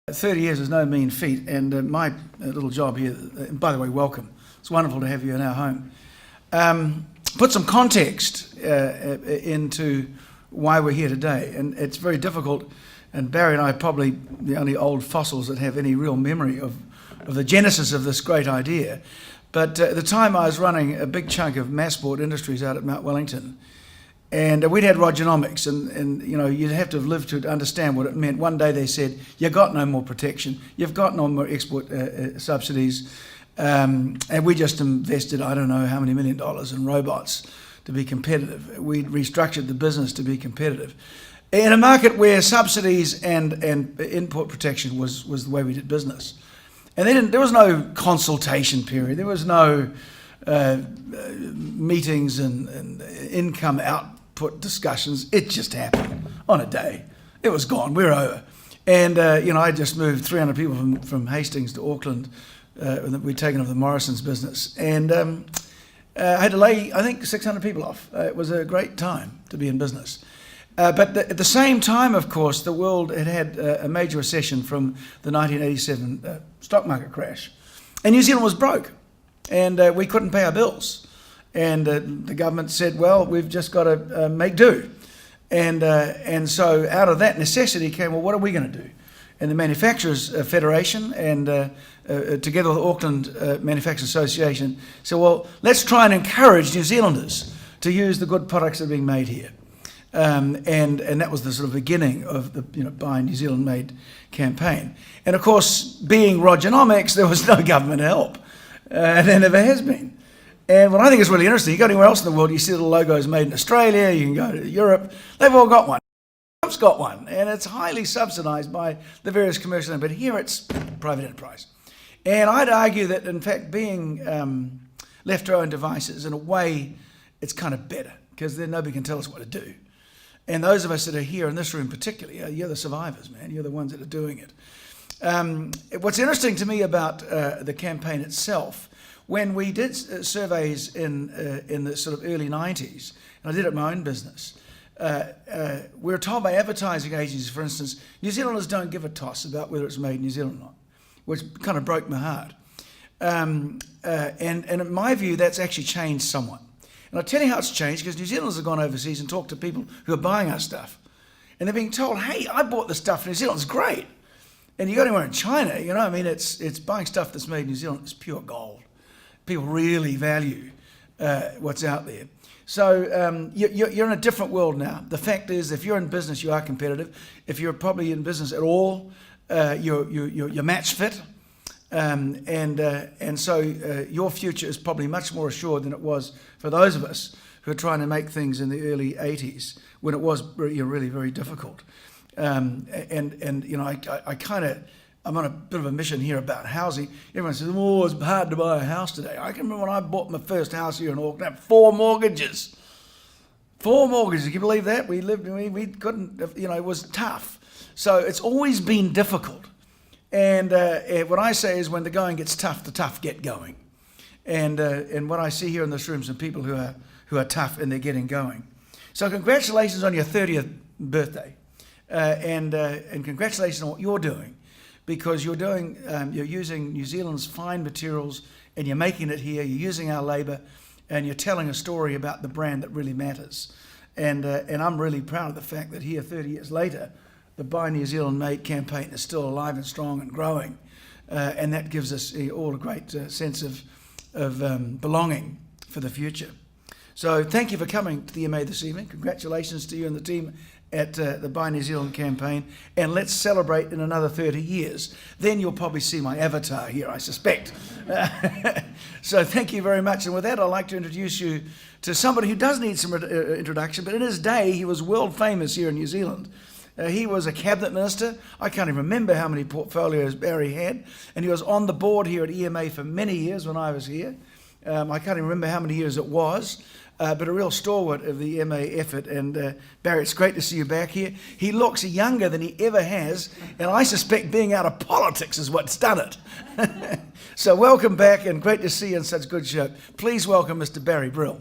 30 years is no mean feat, and my little job here, by the way, welcome. It's wonderful to have you in our home. Put some context into why we're here today, and it's very difficult, and Barry and I are probably the only old fossils that have any real memory of the genesis of this great idea. But at the time I was running a big chunk of Massport Industries out at Mount Wellington, and we'd had Rogernomics, and you know, you'd have to have lived to understand what it meant. One day they said, "You've got no more protection, you've got no more export subsidies," and we just invested, I don't know how many $1 million in robots to be competitive. We restructured the business to be competitive in a market where subsidies and import protection was the way we did business. And then there was no consultation period, there was no meetings and income output discussions. It just happened on a day. It was gone. We're over. And you know, I just moved 300 people from Hastings to Auckland. We'd taken over the Morrison's business, and I had to lay, I think, 600 people off. It was a great time to be in business. But at the same time, of course, the world had a major recession from the 1987 stock market crash, and New Zealand was broke. And we couldn't pay our bills, and the government said, "Well, we've just got to make do." And so out of that necessity came, well, what are we going to do? And the Manufacturers Federation and together with the Auckland Manufacturers Association said, well, let's try and encourage New Zealanders to use the good products that are being made here. And that was the sort of beginning of the Buy New Zealand Made campaign. And of course, being Rogernomics, there was no government help. There never has been. And what I think is really interesting, you go anywhere else in the world, you see the logos made in Australia, you can go to Europe, they've all got one. Trump's got one, and it's highly subsidised by the various commercial, but here it's private enterprise. And I'd argue that, in fact, being left to our own devices, in a way, it's kind of better, because then nobody can tell us what to do. And those of us that are here in this room particularly, you're the survivors, man. You're the ones that are doing it. What's interesting to me about the campaign itself, when we did surveys in the sort of early 90s, and I did it in my own business, we were told by advertising agencies, for instance, New Zealanders don't give a toss about whether it's made in New Zealand or not, which kind of broke my heart. And in my view, that's actually changed somewhat. And I'll tell you how it's changed, because New Zealanders have gone overseas and talked to people who are buying our stuff. And they're being told, hey, I bought this stuff in New Zealand, it's great. And you go anywhere in China, I mean, it's buying stuff that's made in New Zealand is pure gold. People really value what's out there. So you're in a different world now. The fact is, if you're in business, you are competitive. If you're probably in business at all, you're match fit. And so your future is probably much more assured than it was for those of us who are trying to make things in the early 80s, when it was really very difficult. I'm on a bit of a mission here about housing. Everyone says, oh, it's hard to buy a house today. I can remember when I bought my first house here in Auckland, I had 4 mortgages. 4 mortgages, can you believe that? We couldn't, it was tough. So it's always been difficult. And what I say is, when the going gets tough, the tough get going. And what I see here in this room is some people who are tough, and they're getting going. So congratulations on your 30th birthday. And congratulations on what you're doing, because you're using New Zealand's fine materials, and you're making it here, you're using our labour, and you're telling a story about the brand that really matters. And I'm really proud of the fact that here, 30 years later, the Buy New Zealand Made campaign is still alive and strong and growing. And that gives us all a great sense of belonging for the future. So thank you for coming to the EMA this evening. Congratulations to you and the team at the Buy New Zealand campaign, and let's celebrate in another 30 years. Then you'll probably see my avatar here, I suspect. So thank you very much, and with that, I'd like to introduce you to somebody who does need some introduction, but in his day, he was world famous here in New Zealand. He was a cabinet minister. I can't even remember how many portfolios Barry had, and he was on the board here at EMA for many years when I was here. I can't even remember how many years it was. But a real stalwart of the MA effort. And Barry, it's great to see you back here. He looks younger than he ever has, and I suspect being out of politics is what's done it. So welcome back, and great to see you in such good shape. Please welcome Mr. Barry Brill.